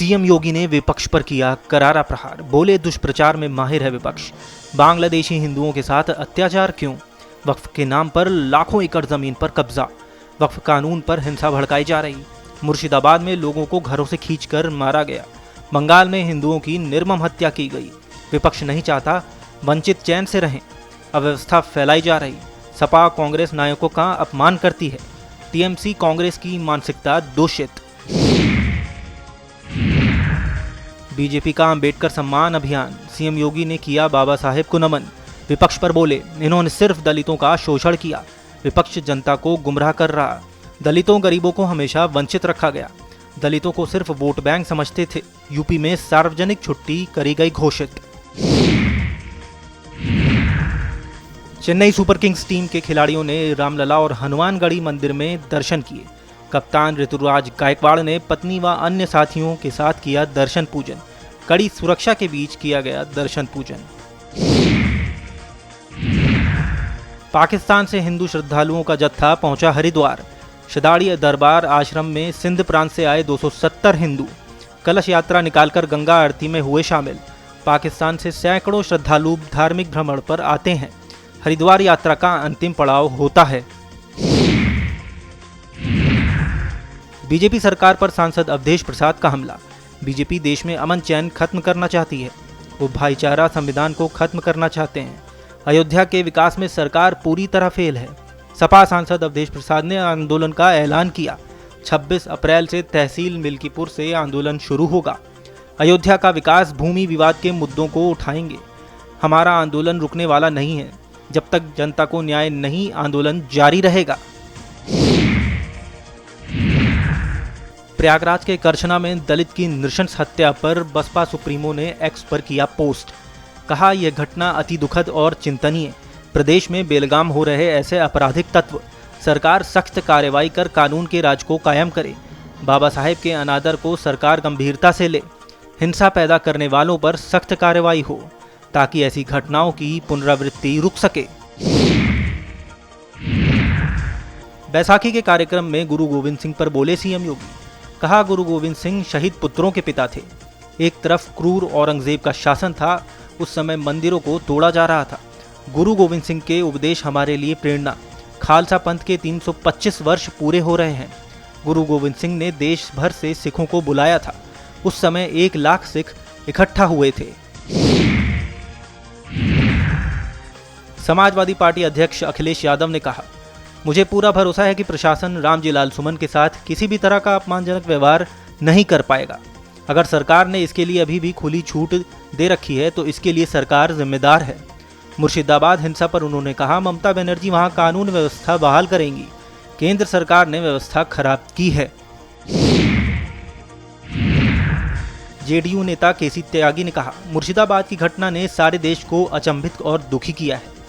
CM योगी ने विपक्ष पर किया करारा प्रहार। बोले दुष्प्रचार में माहिर है विपक्ष। बांग्लादेशी हिंदुओं के साथ अत्याचार क्यों? वक्फ के नाम पर लाखों एकड़ जमीन पर कब्जा। वक्फ कानून पर हिंसा भड़काई जा रही। मुर्शिदाबाद में लोगों को घरों से खींचकर मारा गया। बंगाल में हिंदुओं की निर्मम हत्या की गई। विपक्ष नहीं चाहता वंचित चैन से रहें। अव्यवस्था फैलाई जा रही। सपा कांग्रेस नायकों का अपमान करती है। टीएमसी कांग्रेस की मानसिकता दोषित। बीजेपी का अंबेडकर सम्मान अभियान। सीएम योगी ने किया बाबा साहेब को नमन। विपक्ष पर बोले, इन्होंने सिर्फ दलितों का शोषण किया। विपक्ष जनता को गुमराह कर रहा। दलितों गरीबों को हमेशा वंचित रखा गया। दलितों को सिर्फ वोट बैंक समझते थे। यूपी में सार्वजनिक छुट्टी करी गई घोषित। चेन्नई सुपर किंग्स टीम के खिलाड़ियों ने रामलला और हनुमानगढ़ी मंदिर में दर्शन किए। कप्तान ऋतुराज गायकवाड़ ने पत्नी व अन्य साथियों के साथ किया दर्शन पूजन। कड़ी सुरक्षा के बीच किया गया दर्शन पूजन। पाकिस्तान से हिंदू श्रद्धालुओं का जत्था पहुंचा हरिद्वार। शदाड़ी दरबार आश्रम में सिंध प्रांत से आए 270 हिंदू कलश यात्रा निकालकर गंगा आरती में हुए शामिल। पाकिस्तान से सैकड़ों श्रद्धालु धार्मिक भ्रमण पर आते हैं। हरिद्वार यात्रा का अंतिम पड़ाव होता है। बीजेपी सरकार पर सांसद अवधेश प्रसाद का हमला। बीजेपी देश में अमन चैन खत्म करना चाहती है। वो भाईचारा संविधान को खत्म करना चाहते हैं। अयोध्या के विकास में सरकार पूरी तरह फेल है। सपा सांसद अवधेश प्रसाद ने आंदोलन का ऐलान किया। 26 अप्रैल से तहसील मिल्कीपुर से आंदोलन शुरू होगा। अयोध्या का विकास, भूमि विवाद के मुद्दों को उठाएंगे। हमारा आंदोलन रुकने वाला नहीं है। जब तक जनता को न्याय नहीं, आंदोलन जारी रहेगा। प्रयागराज के करछना में दलित की नृशंस हत्या पर बसपा सुप्रीमो ने एक्स पर किया पोस्ट। कहा, यह घटना अति दुखद और चिंतनीय। प्रदेश में बेलगाम हो रहे ऐसे आपराधिक तत्व, सरकार सख्त कार्रवाई कर कानून के राज को कायम करे। बाबा साहेब के अनादर को सरकार गंभीरता से ले। हिंसा पैदा करने वालों पर सख्त कार्रवाई हो ताकि ऐसी घटनाओं की पुनरावृत्ति रुक सके। बैसाखी के कार्यक्रम में गुरु गोविंद सिंह पर बोले सीएम योगी। कहा, गुरु गोविंद सिंह शहीद पुत्रों के पिता थे। एक तरफ क्रूर औरंगजेब का शासन था, उस समय मंदिरों को तोड़ा जा रहा था। गुरु गोविंद सिंह के उपदेश हमारे लिए प्रेरणा। खालसा पंथ के 325 वर्ष पूरे हो रहे हैं। गुरु गोविंद सिंह ने देश भर से सिखों को बुलाया था। उस समय 1 लाख सिख इकट्ठा हुए थे। समाजवादी पार्टी अध्यक्ष अखिलेश यादव ने कहा, मुझे पूरा भरोसा है कि प्रशासन रामजीलाल सुमन के साथ किसी भी तरह का अपमानजनक व्यवहार नहीं कर पाएगा। अगर सरकार ने इसके लिए अभी भी खुली छूट दे रखी है तो इसके लिए सरकार जिम्मेदार है। मुर्शिदाबाद हिंसा पर उन्होंने कहा, ममता बनर्जी वहां कानून व्यवस्था बहाल करेंगी। केंद्र सरकार ने व्यवस्था खराब की है। जेडीयू नेता केसी त्यागी ने कहा, मुर्शिदाबाद की घटना ने सारे देश को अचंभित और दुखी किया है।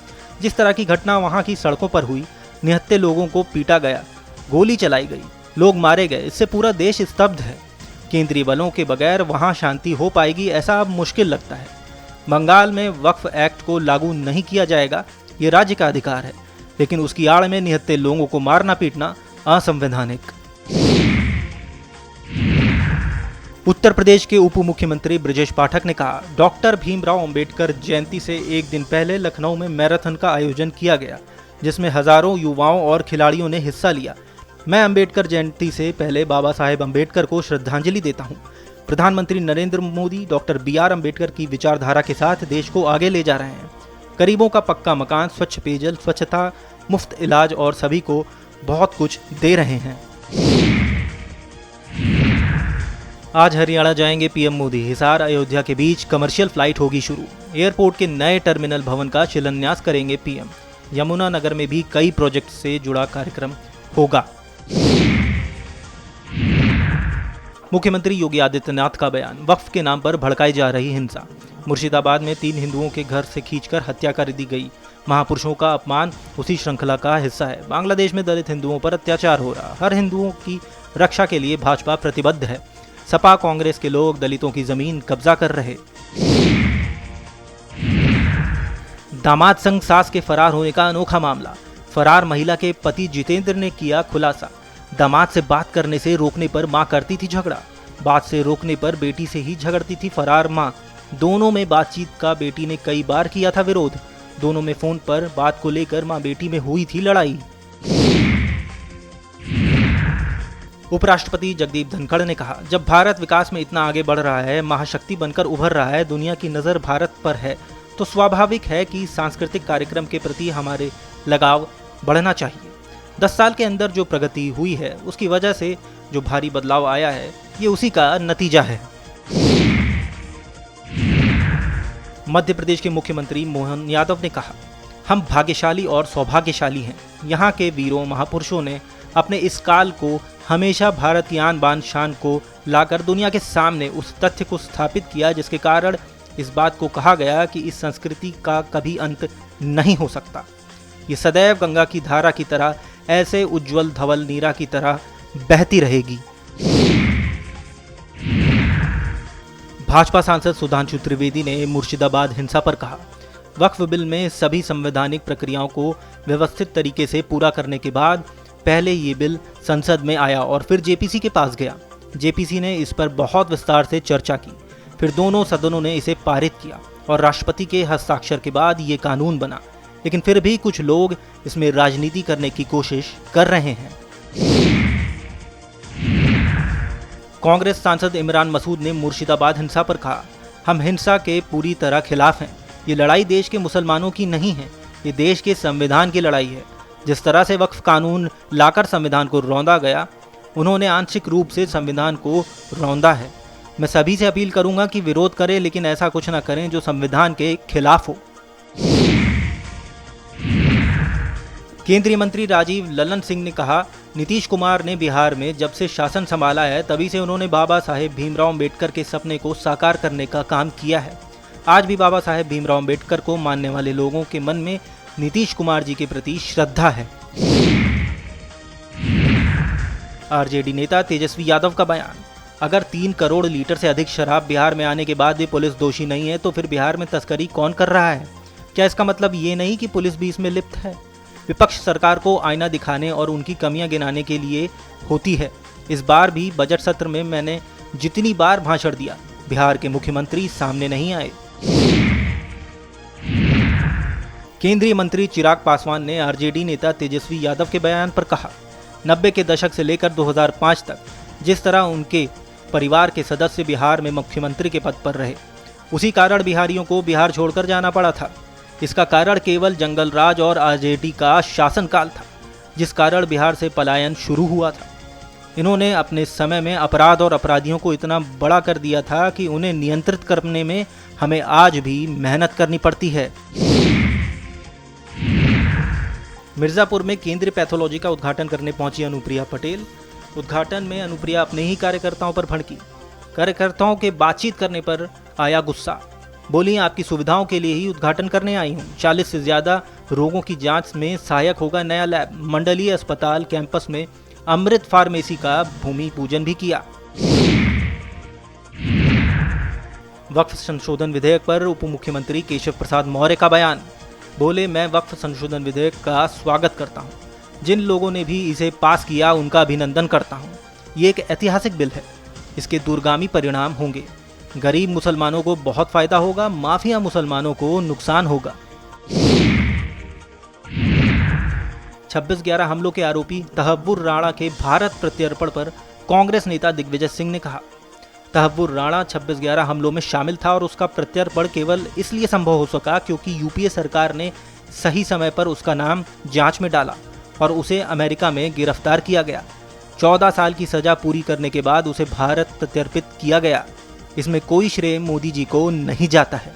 जिस तरह की घटना वहां की सड़कों पर हुई, निहत्थे लोगों को पीटा गया, गोली चलाई गई, लोग मारे गए, इससे पूरा देश स्तब्ध है। केंद्रीय बलों के बगैर वहां शांति हो पाएगी ऐसा अब मुश्किल लगता है। बंगाल में वक्फ एक्ट को लागू नहीं किया जाएगा, ये राज्य का अधिकार है, लेकिन उसकी आड़ में निहत्थे लोगों को मारना पीटना असंवैधानिक। उत्तर प्रदेश के उप मुख्यमंत्री ब्रजेश पाठक ने कहा, डॉक्टर भीमराव अंबेडकर जयंती से एक दिन पहले लखनऊ में मैराथन का आयोजन किया गया, जिसमें हजारों युवाओं और खिलाड़ियों ने हिस्सा लिया। मैं अंबेडकर जयंती से पहले बाबा साहेब अंबेडकर को श्रद्धांजलि देता हूं। प्रधानमंत्री नरेंद्र मोदी डॉक्टर BR अंबेडकर की विचारधारा के साथ देश को आगे ले जा रहे हैं। गरीबों का पक्का मकान, स्वच्छ पेयजल, स्वच्छता, मुफ्त इलाज और सभी को बहुत कुछ दे रहे हैं। आज हरियाणा जाएंगे पीएम मोदी। हिसार अयोध्या के बीच कमर्शियल फ्लाइट होगी शुरू। एयरपोर्ट के नए टर्मिनल भवन का शिलान्यास करेंगे पीएम। यमुनानगर में भी कई प्रोजेक्ट से जुड़ा कार्यक्रम होगा। मुख्यमंत्री योगी आदित्यनाथ का बयान। वक्फ के नाम पर भड़काई जा रही हिंसा। मुर्शिदाबाद में 3 हिंदुओं के घर से खींचकर हत्या कर दी गई। महापुरुषों का अपमान उसी श्रृंखला का हिस्सा है। बांग्लादेश में दलित हिंदुओं पर अत्याचार हो रहा। हर हिंदुओं की रक्षा के लिए भाजपा प्रतिबद्ध है। सपा कांग्रेस के लोग दलितों की जमीन कब्जा कर रहे। दामाद संग सास के फरार होने का अनोखा मामला। फरार महिला के पति जितेंद्र ने किया खुलासा। दामाद से बात करने से रोकने पर मां करती थी झगड़ा। बात से रोकने पर बेटी से ही झगड़ती थी फरार मां। दोनों में बातचीत का बेटी ने कई बार किया था विरोध। दोनों में फोन पर बात को लेकर मां बेटी में हुई थी लड़ाई। उपराष्ट्रपति जगदीप धनखड़ ने कहा, जब भारत विकास में इतना आगे बढ़ रहा है, महाशक्ति बनकर उभर रहा है, दुनिया की नज़र भारत पर है, तो स्वाभाविक है कि सांस्कृतिक कार्यक्रम के प्रति हमारे लगाव बढ़ना चाहिए। 10 साल के अंदर जो प्रगति हुई है, उसकी वजह से जो भारी बदलाव आया है, ये उसी का नतीजा है। मध्य प्रदेश के मुख्यमंत्री मोहन यादव ने कहा, हम भाग्यशाली और सौभाग्यशाली हैं। यहाँ के वीरों महापुरुषों ने अपने इस काल को हमेशा भारत की आन बान शान को लाकर दुनिया के सामने उस तथ्य को स्थापित किया, जिसके कारण इस बात को कहा गया कि इस संस्कृति का कभी अंत नहीं हो सकता। ये सदैव गंगा की धारा की तरह, ऐसे उज्जवल धवल नीरा की तरह बहती रहेगी। भाजपा सांसद सुधांशु त्रिवेदी ने मुर्शिदाबाद हिंसा पर कहा, वक्फ बिल में सभी संवैधानिक प्रक्रियाओं को व्यवस्थित तरीके से पूरा करने के बाद पहले ये बिल संसद में आया और फिर जेपीसी के पास गया। जेपीसी ने इस पर बहुत विस्तार से चर्चा की, फिर दोनों सदनों ने इसे पारित किया और राष्ट्रपति के हस्ताक्षर के बाद ये कानून बना। लेकिन फिर भी कुछ लोग इसमें राजनीति करने की कोशिश कर रहे हैं। कांग्रेस सांसद इमरान मसूद ने मुर्शिदाबाद हिंसा पर कहा, हम हिंसा के पूरी तरह खिलाफ हैं। ये लड़ाई देश के मुसलमानों की नहीं है, ये देश के संविधान की लड़ाई है। जिस तरह से वक्फ कानून लाकर संविधान को रौंदा गया, उन्होंने आंशिक रूप से संविधान को रौंदा है। मैं सभी से अपील करूंगा कि विरोध करें, लेकिन ऐसा कुछ न करें जो संविधान के खिलाफ हो। केंद्रीय मंत्री राजीव लल्लन सिंह ने कहा, नीतीश कुमार ने बिहार में जब से शासन संभाला है, तभी से उन्होंने बाबा साहेब भीमराव अम्बेडकर के सपने को साकार करने का काम किया है। आज भी बाबा साहेब भीमराव अम्बेडकर को मानने वाले लोगों के मन में नीतीश कुमार जी के प्रति श्रद्धा है। आरजेडी नेता तेजस्वी यादव का बयान, अगर 3 करोड़ लीटर से अधिक शराब बिहार में आने के बाद भी पुलिस दोषी नहीं है, तो फिर बिहार में तस्करी कौन कर रहा है? क्या इसका मतलब ये नहीं कि पुलिस भी इसमें लिप्त है? विपक्ष सरकार को आईना दिखाने और उनकी कमियां गिनाने के लिए होती है। इस बार भी बजट सत्र में मैंने जितनी बार भाषण दिया, बिहार के मुख्यमंत्री सामने नहीं आए। केंद्रीय मंत्री चिराग पासवान ने आरजेडी नेता तेजस्वी यादव के बयान पर कहा, 90 के दशक से लेकर 2005 तक जिस तरह उनके परिवार के सदस्य बिहार में मुख्यमंत्री के पद पर रहे, उसी कारण बिहारियों को बिहार छोड़कर जाना पड़ा था। इसका कारण केवल जंगल राज और आरजेडी का शासनकाल था, जिस कारण बिहार से पलायन शुरू हुआ था। इन्होंने अपने समय में अपराध और अपराधियों को इतना बड़ा कर दिया था कि उन्हें नियंत्रित करने में हमें आज भी मेहनत करनी पड़ती है। मिर्जापुर में केंद्रीय पैथोलॉजी का उद्घाटन करने पहुंची अनुप्रिया पटेल। उद्घाटन में अनुप्रिया अपने ही कार्यकर्ताओं पर भड़की। कार्यकर्ताओं के बातचीत करने पर आया गुस्सा। बोली, आपकी सुविधाओं के लिए ही उद्घाटन करने आई हूं। 40 से ज्यादा रोगों की जांच में सहायक होगा नया लैब। मंडलीय अस्पताल कैंपस में अमृत फार्मेसी का भूमि पूजन भी किया। वक्फ संशोधन विधेयक पर उप मुख्यमंत्री केशव प्रसाद मौर्य का बयान। बोले, मैं वक्फ संशोधन विधेयक का स्वागत करता हूं। जिन लोगों ने भी इसे पास किया उनका अभिनंदन करता हूं। ये एक ऐतिहासिक बिल है, इसके दूरगामी परिणाम होंगे। गरीब मुसलमानों को बहुत फायदा होगा, माफिया मुसलमानों को नुकसान होगा। 26/11 हमलों के आरोपी तहव्वुर राणा के भारत प्रत्यर्पण पर कांग्रेस नेता दिग्विजय सिंह ने कहा, तहव्वुर राणा 26/11 हमलों में शामिल था और उसका प्रत्यर्पण केवल इसलिए संभव हो सका क्योंकि यूपीए सरकार ने सही समय पर उसका नाम जांच में डाला और उसे अमेरिका में गिरफ्तार किया गया। 14 साल की सजा पूरी करने के बाद उसे भारत प्रत्यर्पित किया गया। इसमें कोई श्रेय मोदी जी को नहीं जाता है।